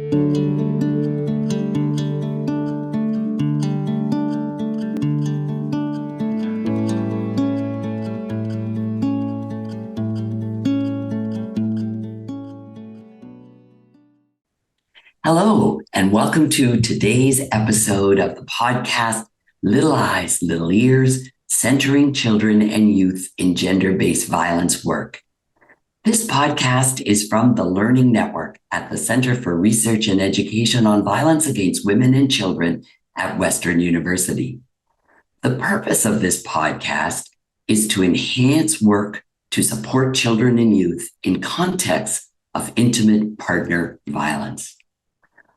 Hello, and welcome to today's episode of the podcast, Little Eyes, Little Ears, Centering Children and Youth in Gender-Based Violence Work. This podcast is from the Learning Network at the Center for Research and Education on Violence Against Women and Children at Western University. The purpose of this podcast is to enhance work to support children and youth in contexts of intimate partner violence.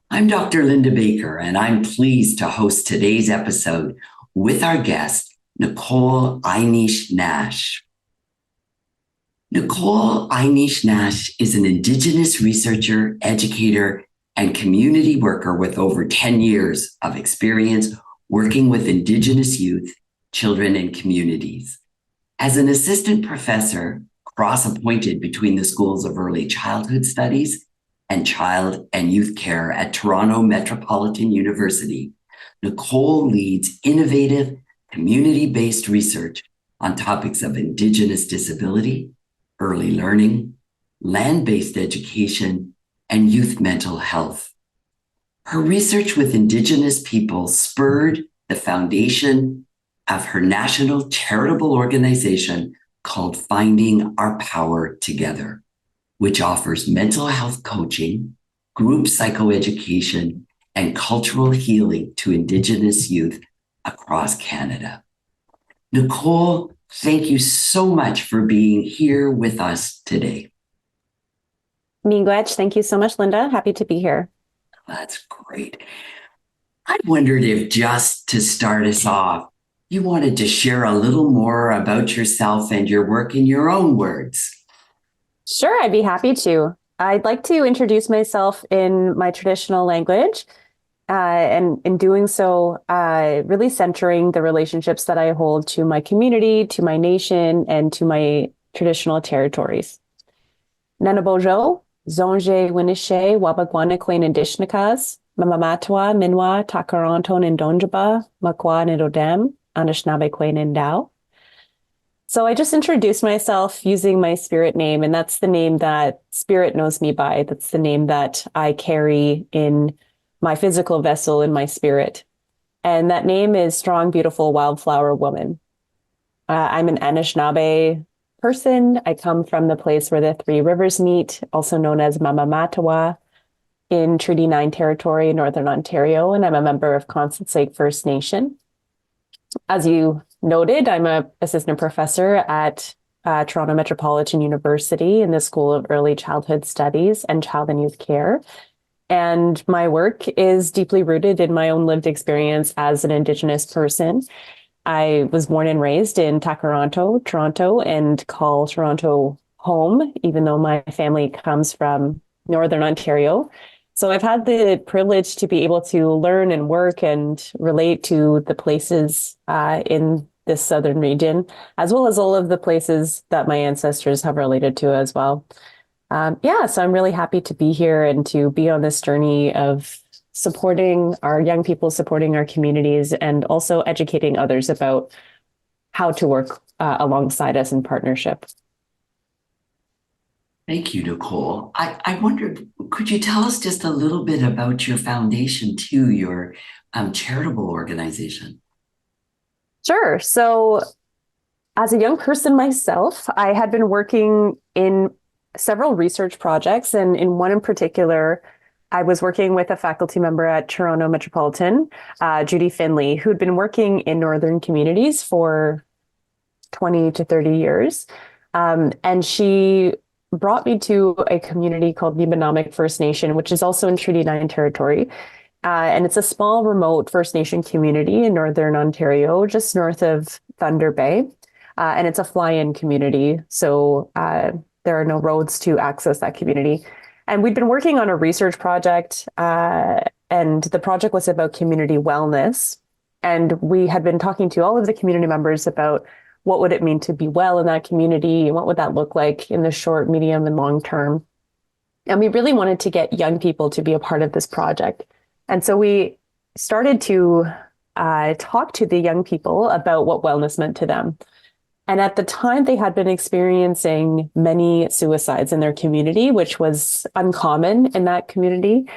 I'm Dr. Linda Baker, and I'm pleased to host today's episode with our guest, Nicole Ineese-Nash. Nicole Ineese-Nash is an Indigenous researcher, educator, and community worker with over 10 years of experience working with Indigenous youth, children, and communities. As an assistant professor, cross-appointed between the Schools of Early Childhood Studies and Child and Youth Care at Toronto Metropolitan University, Nicole leads innovative, community-based research on topics of Indigenous disability, early learning, land-based education, and youth mental health. Her research with Indigenous people spurred the foundation of her national charitable organization called Finding Our Power Together, which offers mental health coaching, group psychoeducation, and cultural healing to Indigenous youth across Canada. Nicole, thank you so much for being here with us today. Miigwech, thank you so much, Linda. Happy to be here. That's great. I wondered if, just to start us off, you wanted to share a little more about yourself and your work in your own words. Sure, I'd be happy to. I'd like to introduce myself in my traditional language, and in doing so, really centering the relationships that I hold to my community, to my nation, and to my traditional territories. Nanabojo, Zonje Winishe, Wabagwanakwain Indishnikas, Mamamatwa, Minwa, Takaranton and Donjaba, Makwa Nidodem, Anishinaabe Kwain Indao. So I just introduced myself using my spirit name, and that's the name that spirit knows me by. That's the name that I carry in my physical vessel in my spirit. And that name is Strong, Beautiful, Wildflower Woman. I'm an Anishinaabe person. I come from the place where the three rivers meet, also known as Mamamatawa, in Treaty 9 territory, Northern Ontario, and I'm a member of Constance Lake First Nation. As you noted, I'm an assistant professor at Toronto Metropolitan University in the School of Early Childhood Studies and Child and Youth Care. And my work is deeply rooted in my own lived experience as an Indigenous person. I was born and raised in Takaranto, Toronto, and call Toronto home, even though my family comes from Northern Ontario. So I've had the privilege to be able to learn and work and relate to the places in this southern region, as well as all of the places that my ancestors have related to as well. So I'm really happy to be here and to be on this journey of supporting our young people, supporting our communities, and also educating others about how to work alongside us in partnership. Thank you, Nicole. I wondered, could you tell us just a little bit about your foundation too, your charitable organization? Sure. So as a young person myself, I had been working in several research projects, and in one in particular, I was working with a faculty member at Toronto Metropolitan, Judy Finley, who'd been working in Northern communities for 20 to 30 years. And she brought me to a community called Nibenomic First Nation, which is also in Treaty 9 territory. And it's a small, remote First Nation community in Northern Ontario, just north of Thunder Bay. And it's a fly-in community, so there are no roads to access that community. And we'd been working on a research project, and the project was about community wellness. And we had been talking to all of the community members about what would it mean to be well in that community, and what would that look like in the short, medium, and long term. And we really wanted to get young people to be a part of this project. And so we started to talk to the young people about what wellness meant to them. And at the time, they had been experiencing many suicides in their community, which was uncommon in that community.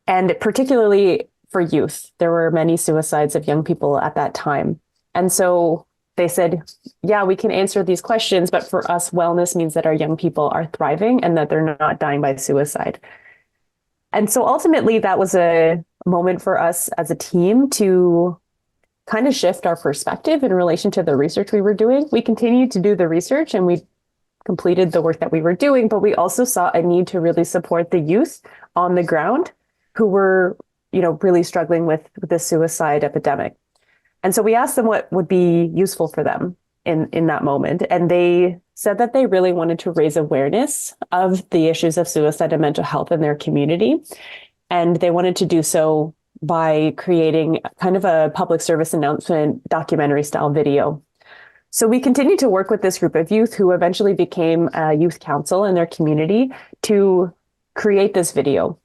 And particularly for youth, there were many suicides of young people at that time. And so they said, yeah, we can answer these questions, but for us, wellness means that our young people are thriving and that they're not dying by suicide. And so ultimately, that was a moment for us as a team to kind of shift our perspective in relation to the research we were doing. We continued to do the research and we completed the work that we were doing, but we also saw a need to really support the youth on the ground who were, really struggling with the suicide epidemic. And so we asked them what would be useful for them in that moment. And they said that they really wanted to raise awareness of the issues of suicide and mental health in their community. And they wanted to do so by creating kind of a public service announcement documentary style video. So we continued to work with this group of youth who eventually became a youth council in their community to create this video.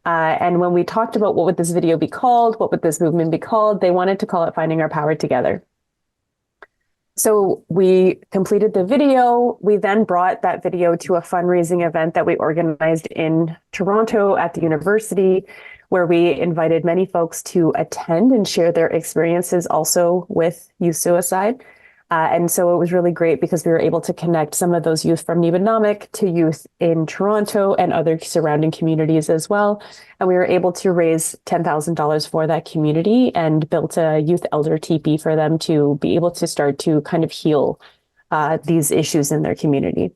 And when we talked about what would this video be called, what would this movement be called, they wanted to call it Finding Our Power Together. So we completed the video. We then brought that video to a fundraising event that we organized in Toronto at the university, where we invited many folks to attend and share their experiences also with youth suicide. And so it was really great because we were able to connect some of those youth from Nibenomic to youth in Toronto and other surrounding communities as well. And we were able to raise $10,000 for that community and built a youth elder teepee for them to be able to start to kind of heal these issues in their community.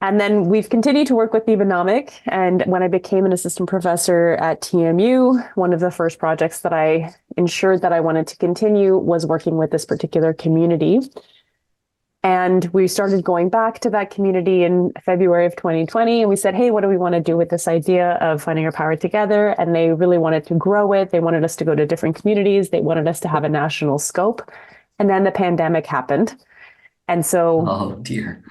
And then we've continued to work with Nibenomic. And when I became an assistant professor at TMU, one of the first projects that I ensured that I wanted to continue was working with this particular community. And we started going back to that community in February of 2020. And we said, hey, what do we want to do with this idea of finding our power together? And they really wanted to grow it. They wanted us to go to different communities. They wanted us to have a national scope. And then the pandemic happened. And so, oh dear,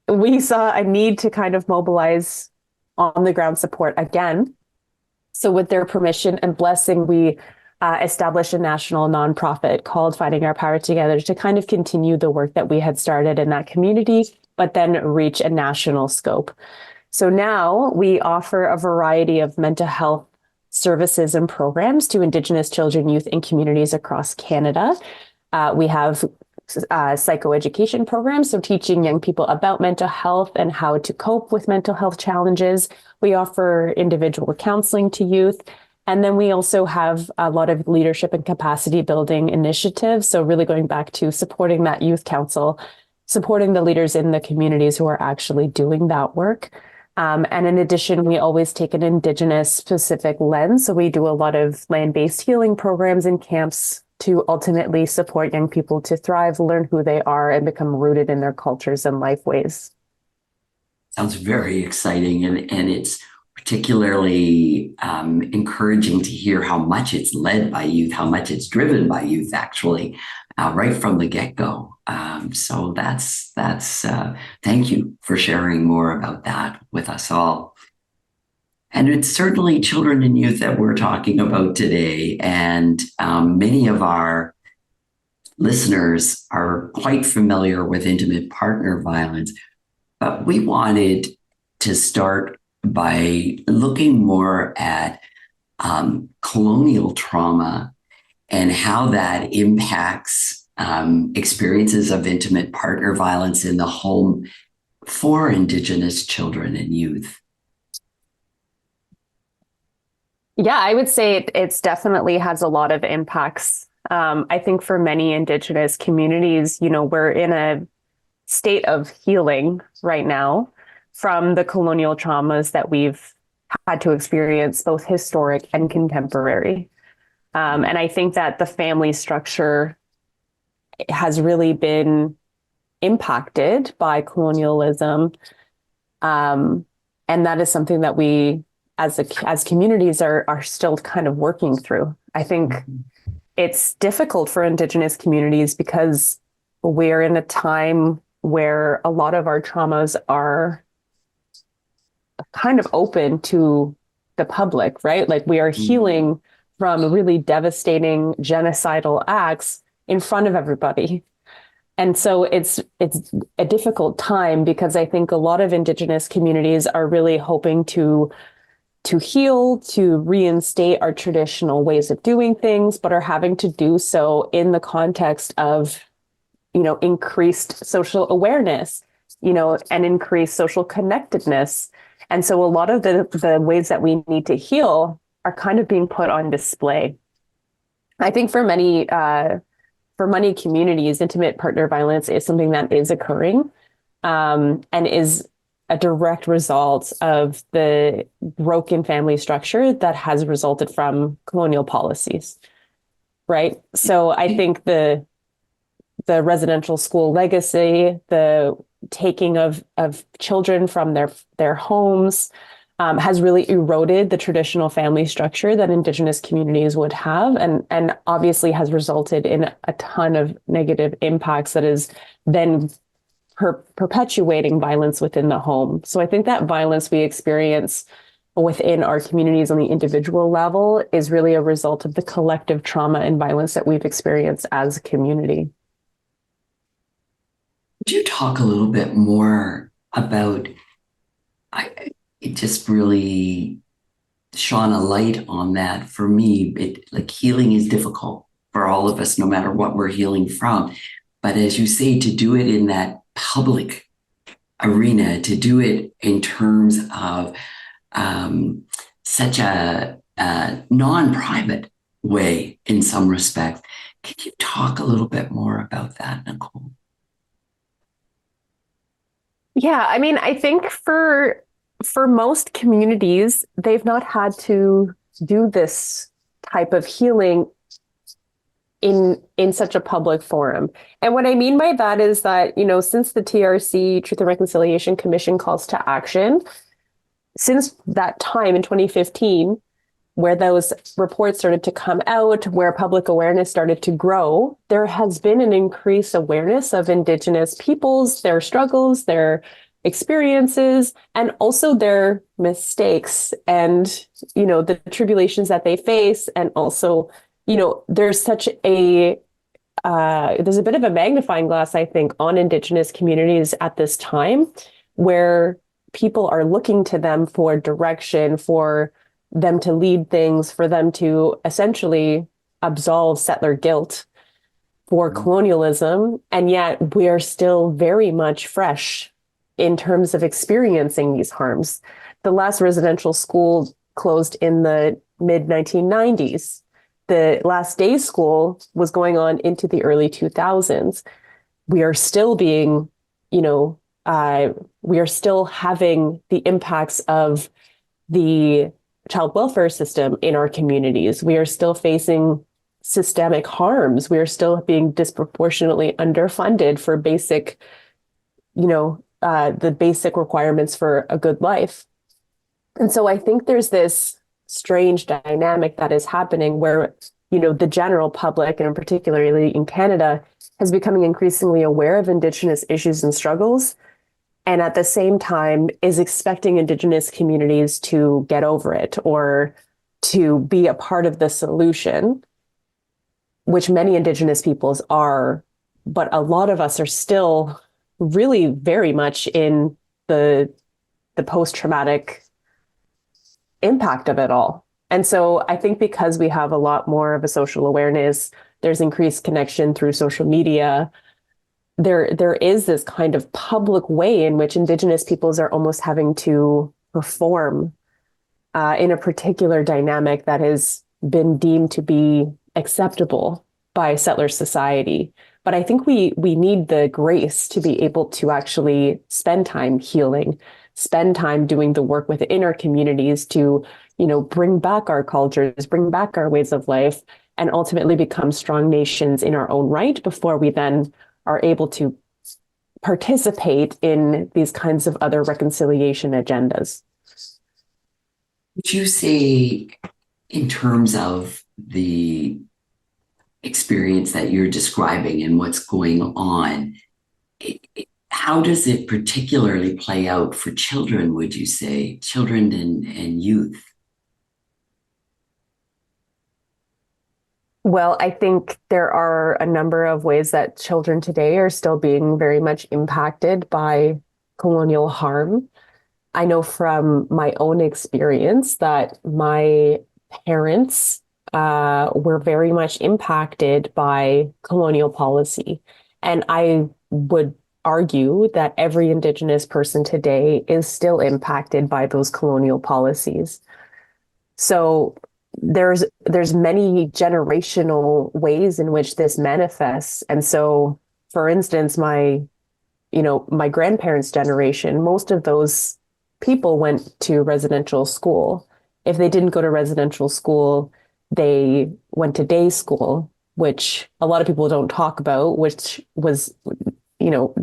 we saw a need to kind of mobilize on the ground support again. So with their permission and blessing, we established a national nonprofit called Finding Our Power Together to kind of continue the work that we had started in that community, but then reach a national scope. So now we offer a variety of mental health services and programs to Indigenous children, youth, and communities across Canada. We have psychoeducation programs, so teaching young people about mental health and how to cope with mental health challenges. We offer individual counseling to youth. And then we also have a lot of leadership and capacity building initiatives. So really going back to supporting that youth council, supporting the leaders in the communities who are actually doing that work. And in addition, we always take an Indigenous specific lens. So we do a lot of land-based healing programs and camps to ultimately support young people to thrive, learn who they are, and become rooted in their cultures and life ways. Sounds very exciting. And it's particularly encouraging to hear how much it's led by youth, how much it's driven by youth, actually, right from the get-go. So that's thank you for sharing more about that with us all. And it's certainly children and youth that we're talking about today. And many of our listeners are quite familiar with intimate partner violence. But we wanted to start by looking more at colonial trauma and how that impacts experiences of intimate partner violence in the home for Indigenous children and youth. Yeah, I would say it's definitely has a lot of impacts. I think for many Indigenous communities, we're in a state of healing right now from the colonial traumas that we've had to experience, both historic and contemporary. And I think that the family structure has really been impacted by colonialism. And that is something that we as communities are still kind of working through. I think it's difficult for Indigenous communities because we're in a time where a lot of our traumas are kind of open to the public, right? Like we are healing from really devastating genocidal acts in front of everybody. And so it's a difficult time because I think a lot of Indigenous communities are really hoping to heal, to reinstate our traditional ways of doing things, but are having to do so in the context of, increased social awareness, and increased social connectedness. And so a lot of the ways that we need to heal are kind of being put on display. I think for many communities, intimate partner violence is something that is occurring, and is a direct result of the broken family structure that has resulted from colonial policies, right? So I think the residential school legacy, the taking of children from their homes, has really eroded the traditional family structure that Indigenous communities would have, and obviously has resulted in a ton of negative impacts that is then perpetuating violence within the home. So I think that violence we experience within our communities on the individual level is really a result of the collective trauma and violence that we've experienced as a community. Would you talk a little bit more about, it just really shone a light on that for me. Like healing is difficult for all of us, no matter what we're healing from. But as you say, to do it in that public arena, to do it in terms of such a non-private way in some respects. Can you talk a little bit more about that, Nicole? Yeah, I mean, I think for most communities, they've not had to do this type of healing in such a public forum. And what I mean by that is that, since the TRC, Truth and Reconciliation Commission calls to action, since that time in 2015, where those reports started to come out, where public awareness started to grow, there has been an increased awareness of Indigenous peoples, their struggles, their experiences, and also their mistakes and, the tribulations that they face. And also, there's such there's a bit of a magnifying glass, I think, on Indigenous communities at this time, where people are looking to them for direction, for them to lead things, for them to essentially absolve settler guilt for colonialism. And yet we are still very much fresh in terms of experiencing these harms. The last residential school closed in the mid 1990s. The last day school was going on into the early 2000s. We are still being, we are still having the impacts of the child welfare system in our communities. We are still facing systemic harms. We are still being disproportionately underfunded for basic, the basic requirements for a good life. And so I think there's this strange dynamic that is happening where, the general public, and particularly in Canada, is becoming increasingly aware of Indigenous issues and struggles, and at the same time is expecting Indigenous communities to get over it or to be a part of the solution, which many Indigenous peoples are. But a lot of us are still really very much in the post-traumatic impact of it all. And so I think because we have a lot more of a social awareness, there's increased connection through social media. There is this kind of public way in which Indigenous peoples are almost having to perform in a particular dynamic that has been deemed to be acceptable by settler society. But I think we need the grace to be able to actually spend time healing, spend time doing the work within our communities to, bring back our cultures, bring back our ways of life, and ultimately become strong nations in our own right before we then are able to participate in these kinds of other reconciliation agendas. Would you say, in terms of the experience that you're describing and what's going on, how does it particularly play out for children, would you say, children and youth? Well, I think there are a number of ways that children today are still being very much impacted by colonial harm. I know from my own experience that my parents were very much impacted by colonial policy. And I would argue that every Indigenous person today is still impacted by those colonial policies. So there's many generational ways in which this manifests. And so, for instance, my grandparents' generation, most of those people went to residential school. If they didn't go to residential school, they went to day school, which a lot of people don't talk about, which was,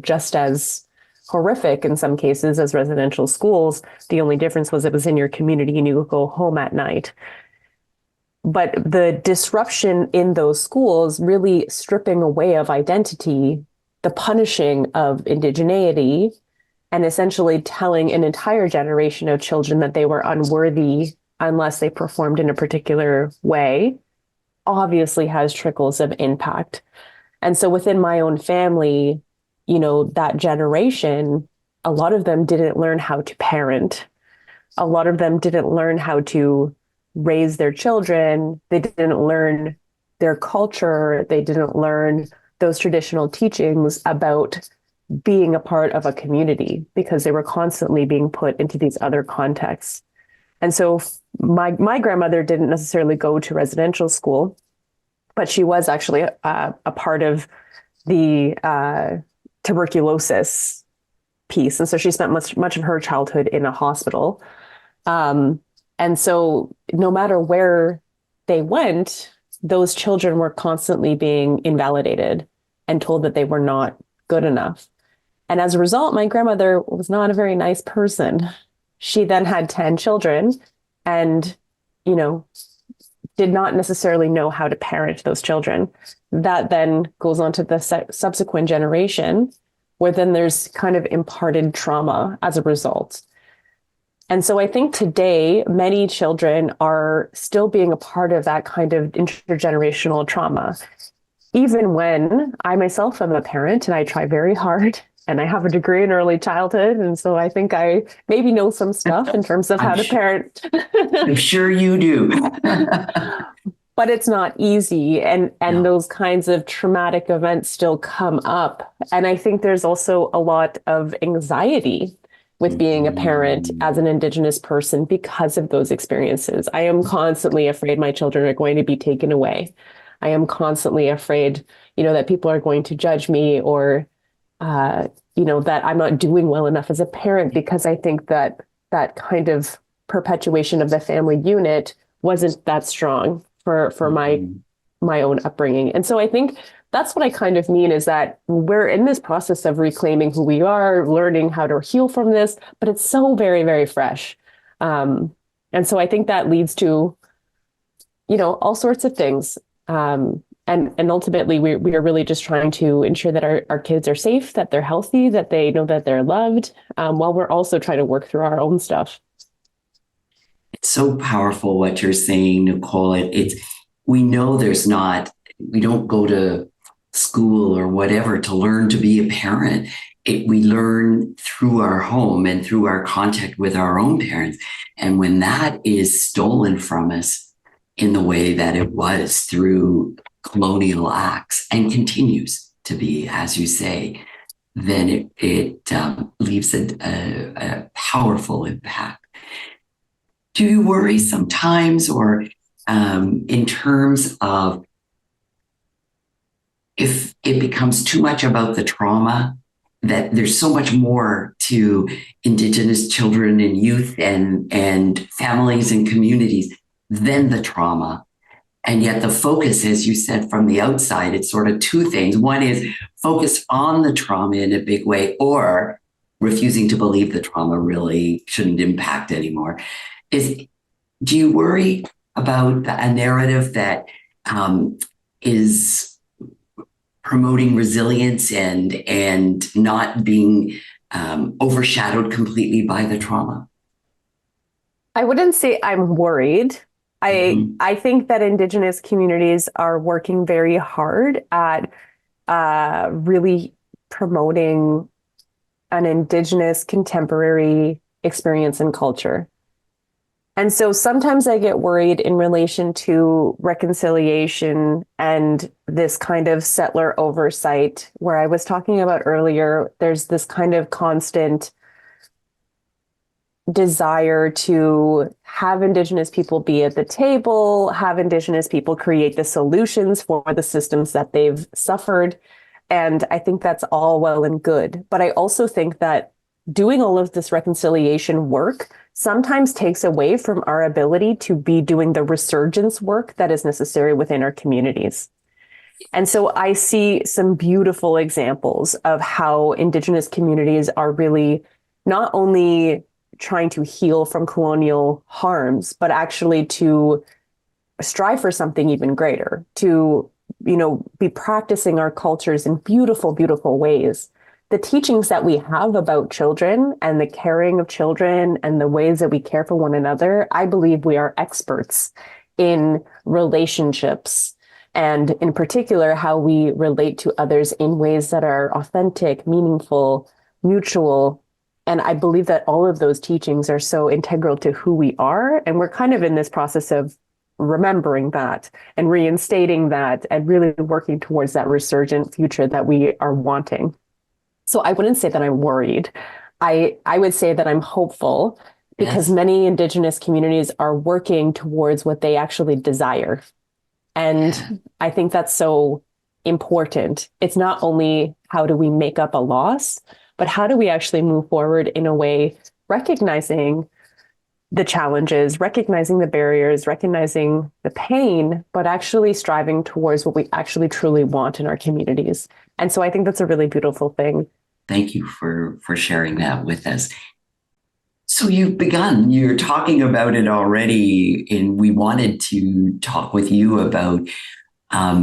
just as horrific in some cases as residential schools. The only difference was it was in your community and you would go home at night. But the disruption in those schools really stripping away of identity, the punishing of indigeneity, and essentially telling an entire generation of children that they were unworthy unless they performed in a particular way, obviously has trickles of impact. And so within my own family, that generation, a lot of them didn't learn how to parent. A lot of them didn't learn how to raise their children. They didn't learn their culture. They didn't learn those traditional teachings about being a part of a community because they were constantly being put into these other contexts. And so my grandmother didn't necessarily go to residential school, but she was actually a part of the tuberculosis piece. And so she spent much of her childhood in a hospital. And so no matter where they went, those children were constantly being invalidated and told that they were not good enough. And as a result, my grandmother was not a very nice person. She then had 10 children and, did not necessarily know how to parent those children. That then goes on to the subsequent generation, where then there's kind of imparted trauma as a result. And so I think today, many children are still being a part of that kind of intergenerational trauma. Even when I myself am a parent and I try very hard and I have a degree in early childhood. And so I think I maybe know some stuff in terms of how to parent. I'm sure you do. But it's not easy. And those kinds of traumatic events still come up. And I think there's also a lot of anxiety with being a parent as an Indigenous person because of those experiences. I am constantly afraid my children are going to be taken away. I am constantly afraid, that people are going to judge me or, that I'm not doing well enough as a parent, because I think that that kind of perpetuation of the family unit wasn't that strong for my own upbringing. And so I think that's what I kind of mean is that we're in this process of reclaiming who we are, learning how to heal from this, but it's so very, very fresh. And so I think that leads to, all sorts of things. And ultimately, we are really just trying to ensure that our kids are safe, that they're healthy, that they know that they're loved, while we're also trying to work through our own stuff. It's so powerful what you're saying, Nicole. We know we don't go to school or whatever to learn to be a parent. We learn through our home and through our contact with our own parents. And when that is stolen from us in the way that it was through colonial acts and continues to be, as you say, then it leaves a powerful impact. Do you worry sometimes, or in terms of if it becomes too much about the trauma, that there's so much more to Indigenous children and youth and families and communities than the trauma? And yet the focus, as you said, from the outside, it's sort of two things. One is focus on the trauma in a big way, or refusing to believe the trauma really shouldn't impact anymore. Do you worry about a narrative that is promoting resilience and not being overshadowed completely by the trauma? I wouldn't say I'm worried. I think that Indigenous communities are working very hard at really promoting an Indigenous contemporary experience and culture. And so sometimes I get worried in relation to reconciliation and this kind of settler oversight, where I was talking about earlier. There's this kind of constant desire to have Indigenous people be at the table, have Indigenous people create the solutions for the systems that they've suffered. And I think that's all well and good. But I also think that doing all of this reconciliation work sometimes takes away from our ability to be doing the resurgence work that is necessary within our communities. And so I see some beautiful examples of how Indigenous communities are really not only trying to heal from colonial harms, but actually to strive for something even greater, to, be practicing our cultures in beautiful, beautiful ways. The teachings that we have about children and the caring of children and the ways that we care for one another, I believe we are experts in relationships, and in particular, how we relate to others in ways that are authentic, meaningful, mutual. And I believe that all of those teachings are so integral to who we are. And we're kind of in this process of remembering that and reinstating that and really working towards that resurgent future that we are wanting. So I wouldn't say that I'm worried. I would say that I'm hopeful, because many Indigenous communities are working towards what they actually desire. And I think that's so important. It's not only how do we make up a loss, but how do we actually move forward in a way recognizing the challenges, recognizing the barriers, recognizing the pain, but actually striving towards what we actually truly want in our communities. And so I think that's a really beautiful thing. Thank you for sharing that with us. So you're talking about it already, and we wanted to talk with you about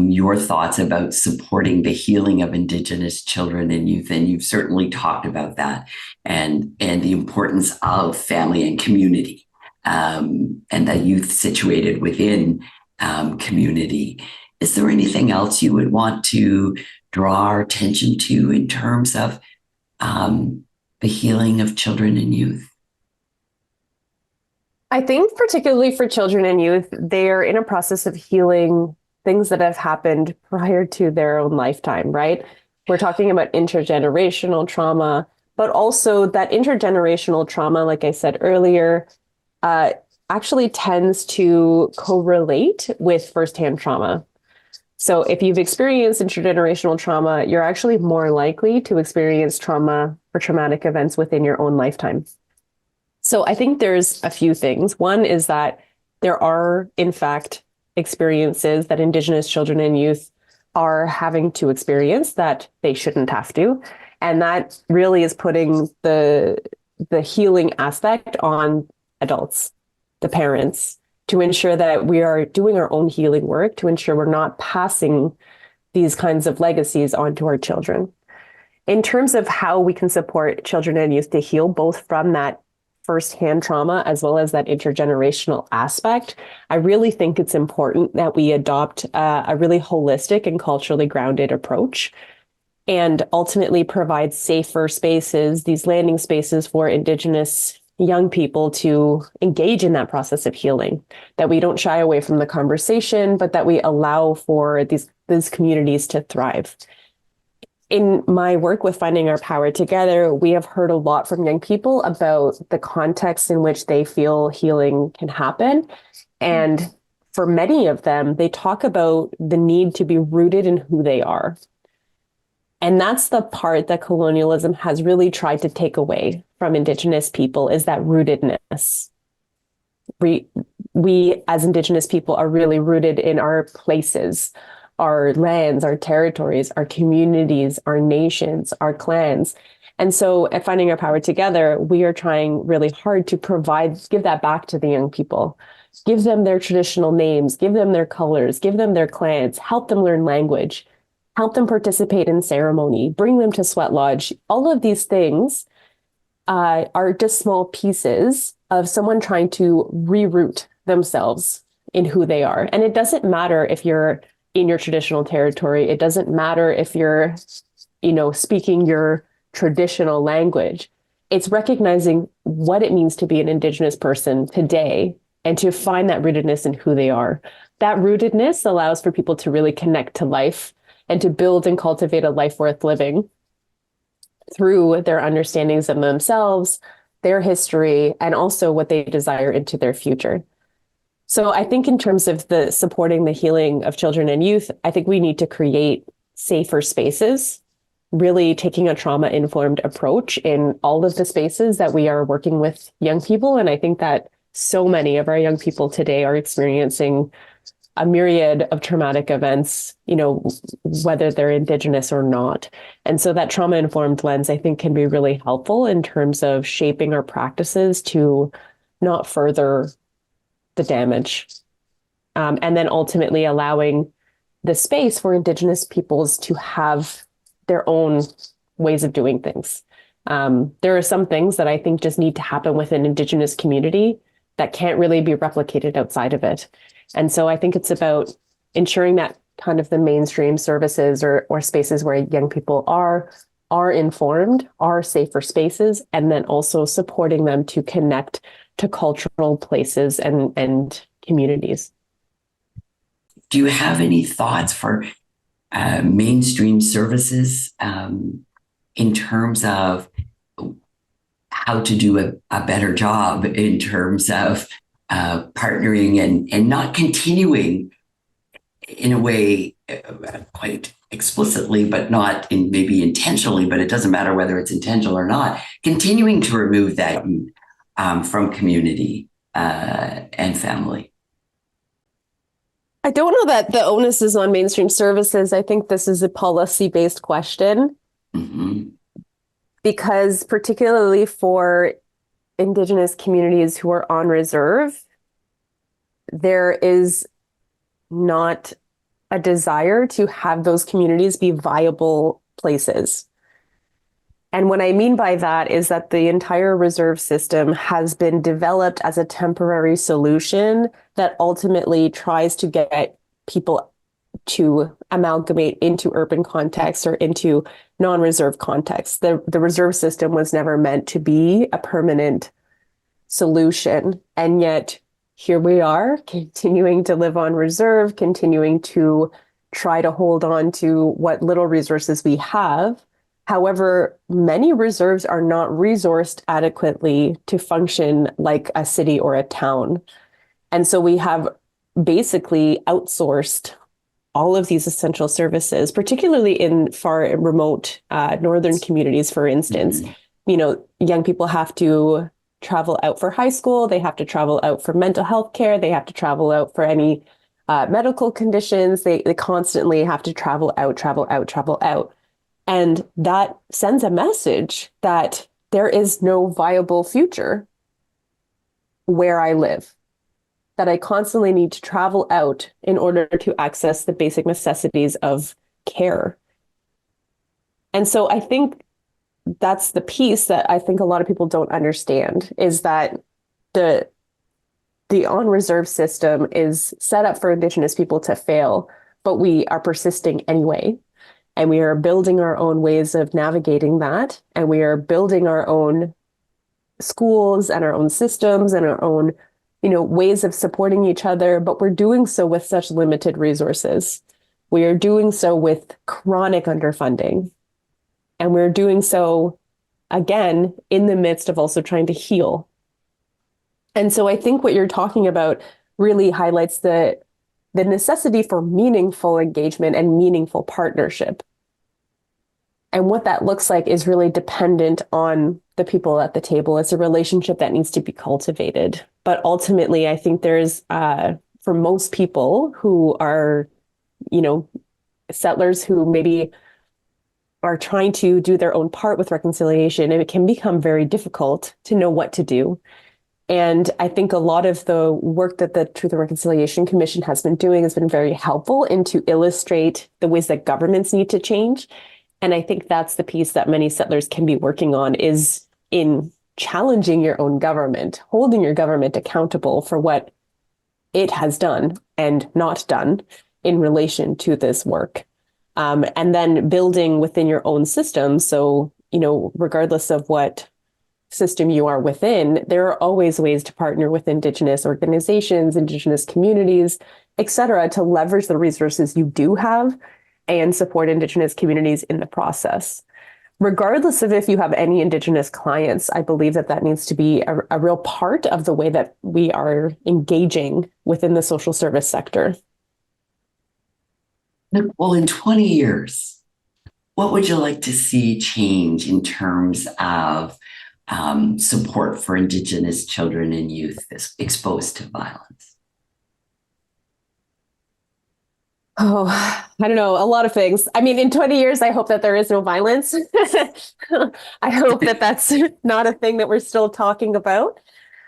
your thoughts about supporting the healing of Indigenous children and youth. And you've certainly talked about that and the importance of family and community, and that youth situated within community. Is there anything else you would want to draw our attention to in terms of the healing of children and youth? I think particularly for children and youth, they're in a process of healing things that have happened prior to their own lifetime, right? We're talking about intergenerational trauma, but also that intergenerational trauma, like I said earlier, actually tends to correlate with firsthand trauma. So if you've experienced intergenerational trauma, you're actually more likely to experience trauma or traumatic events within your own lifetime. So I think there's a few things. One is that there are, in fact, experiences that Indigenous children and youth are having to experience that they shouldn't have to. And that really is putting the healing aspect on adults, the parents, to ensure that we are doing our own healing work, to ensure we're not passing these kinds of legacies onto our children. In terms of how we can support children and youth to heal, both from that firsthand trauma as well as that intergenerational aspect, I really think it's important that we adopt a really holistic and culturally grounded approach, and ultimately provide safer spaces, these landing spaces for Indigenous young people to engage in that process of healing, that we don't shy away from the conversation, but that we allow for these communities to thrive. In my work with Finding Our Power Together, we have heard a lot from young people about the context in which they feel healing can happen. And for many of them, they talk about the need to be rooted in who they are. And that's the part that colonialism has really tried to take away from Indigenous people, is that rootedness. We as Indigenous people are really rooted in our places, our lands, our territories, our communities, our nations, our clans. And so at Finding Our Power Together, we are trying really hard to give that back to the young people, give them their traditional names, give them their colors, give them their clans, help them learn language, help them participate in ceremony, bring them to sweat lodge. All of these things are just small pieces of someone trying to reroute themselves in who they are. And it doesn't matter if you're in your traditional territory. It doesn't matter if you're, speaking your traditional language. It's recognizing what it means to be an Indigenous person today and to find that rootedness in who they are. That rootedness allows for people to really connect to life and to build and cultivate a life worth living through their understandings of themselves, their history, and also what they desire into their future. So I think in terms of the supporting the healing of children and youth, I think we need to create safer spaces, really taking a trauma-informed approach in all of the spaces that we are working with young people. And I think that so many of our young people today are experiencing a myriad of traumatic events, whether they're Indigenous or not. And so that trauma-informed lens, I think, can be really helpful in terms of shaping our practices to not further the damage. And then ultimately allowing the space for Indigenous peoples to have their own ways of doing things. There are some things that I think just need to happen within Indigenous community that can't really be replicated outside of it. And so I think it's about ensuring that kind of the mainstream services or spaces where young people are informed, are safer spaces, and then also supporting them to connect to cultural places and communities. Do you have any thoughts for mainstream services in terms of how to do a better job in terms of partnering and not continuing in a way quite explicitly, but not maybe intentionally, but it doesn't matter whether it's intentional or not, continuing to remove that from community and family? I don't know that the onus is on mainstream services. I think this is a policy-based question. Mm-hmm. Because particularly for Indigenous communities who are on reserve, there is not a desire to have those communities be viable places. And what I mean by that is that the entire reserve system has been developed as a temporary solution that ultimately tries to get people to amalgamate into urban contexts or into non-reserve contexts. The reserve system was never meant to be a permanent solution. And yet here we are continuing to live on reserve, continuing to try to hold on to what little resources we have. However, many reserves are not resourced adequately to function like a city or a town. And so we have basically outsourced all of these essential services, particularly in far and remote northern communities, for instance. Mm-hmm. Young people have to travel out for high school. They have to travel out for mental health care. They have to travel out for any medical conditions. They constantly have to travel out. And that sends a message that there is no viable future where I live, that I constantly need to travel out in order to access the basic necessities of care. And so I think that's the piece that I think a lot of people don't understand, is that the on-reserve system is set up for Indigenous people to fail, but we are persisting anyway. And we are building our own ways of navigating that. And we are building our own schools and our own systems and our own ways of supporting each other, but we're doing so with such limited resources. We are doing so with chronic underfunding. And we're doing so, again, in the midst of also trying to heal. And so I think what you're talking about really highlights the necessity for meaningful engagement and meaningful partnership. And what that looks like is really dependent on the people at the table. It's a relationship that needs to be cultivated. But ultimately, I think there's, for most people who are, settlers who maybe are trying to do their own part with reconciliation, and it can become very difficult to know what to do. And I think a lot of the work that the Truth and Reconciliation Commission has been doing has been very helpful and to illustrate the ways that governments need to change. And I think that's the piece that many settlers can be working on, is in challenging your own government, holding your government accountable for what it has done and not done in relation to this work. And then building within your own system. So, regardless of what system you are within, there are always ways to partner with Indigenous organizations, Indigenous communities, et cetera, to leverage the resources you do have and support Indigenous communities in the process. Regardless of if you have any Indigenous clients, I believe that needs to be a real part of the way that we are engaging within the social service sector. Well, in 20 years, what would you like to see change in terms of support for Indigenous children and youth exposed to violence? Oh, I don't know, a lot of things. I mean, in 20 years, I hope that there is no violence. I hope that that's not a thing that we're still talking about.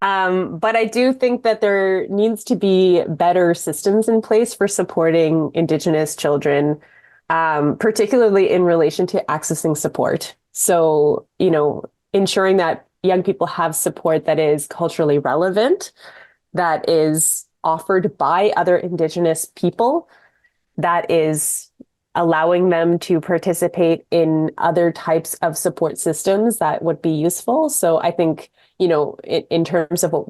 But I do think that there needs to be better systems in place for supporting Indigenous children, particularly in relation to accessing support. So, ensuring that young people have support that is culturally relevant, that is offered by other Indigenous people, that is allowing them to participate in other types of support systems that would be useful. So I think, in terms of what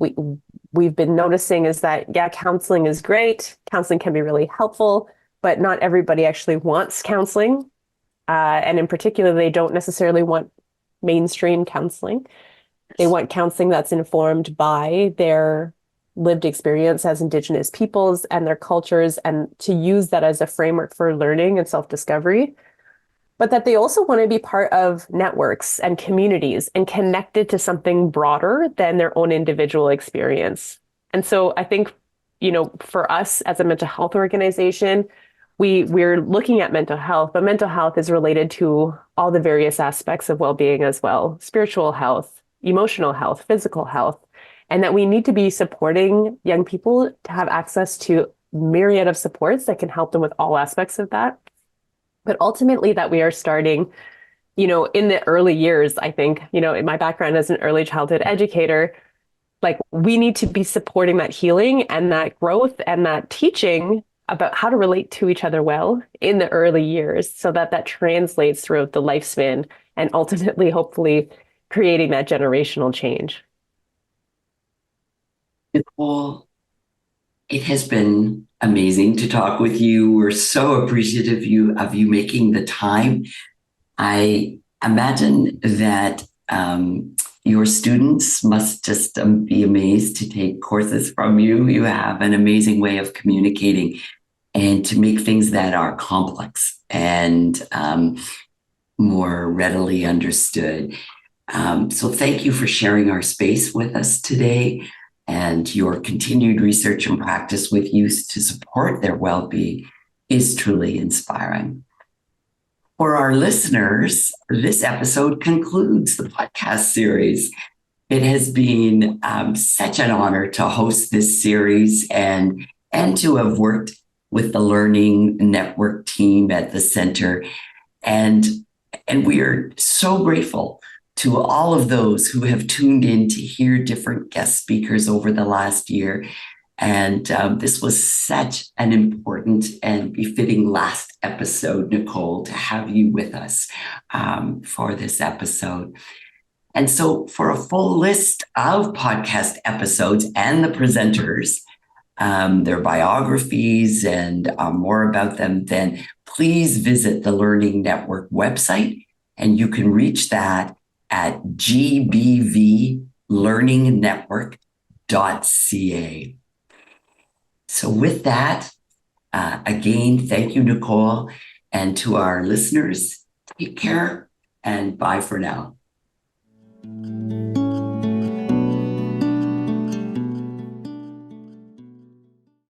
we've been noticing is that, yeah, counseling is great. Counseling can be really helpful, but not everybody actually wants counseling. And in particular, they don't necessarily want mainstream counseling. They want counseling that's informed by their lived experience as Indigenous peoples and their cultures, and to use that as a framework for learning and self-discovery. But that they also want to be part of networks and communities and connected to something broader than their own individual experience. And so I think, for us as a mental health organization, we're looking at mental health, but mental health is related to all the various aspects of well-being as well: spiritual health, emotional health, physical health, and that we need to be supporting young people to have access to myriad of supports that can help them with all aspects of that. But ultimately that we are starting, in the early years. I think, in my background as an early childhood educator, like, we need to be supporting that healing and that growth and that teaching about how to relate to each other well in the early years, so that translates throughout the lifespan and ultimately, hopefully, creating that generational change. Nicole, it has been amazing to talk with you. We're so appreciative of you making the time. I imagine that your students must just be amazed to take courses from you. You have an amazing way of communicating and to make things that are complex and more readily understood. So thank you for sharing our space with us today, and your continued research and practice with youth to support their well-being is truly inspiring. For our listeners, this episode concludes the podcast series. It has been such an honor to host this series and to have worked with the Learning Network team at the center. And we are so grateful to all of those who have tuned in to hear different guest speakers over the last year. And this was such an important and befitting last episode, Nicole, to have you with us for this episode. And so for a full list of podcast episodes and the presenters, their biographies and more about them, then please visit the Learning Network website, and you can reach that at gbvlearningnetwork.ca. So with that, again, thank you, Nicole, and to our listeners, take care and bye for now.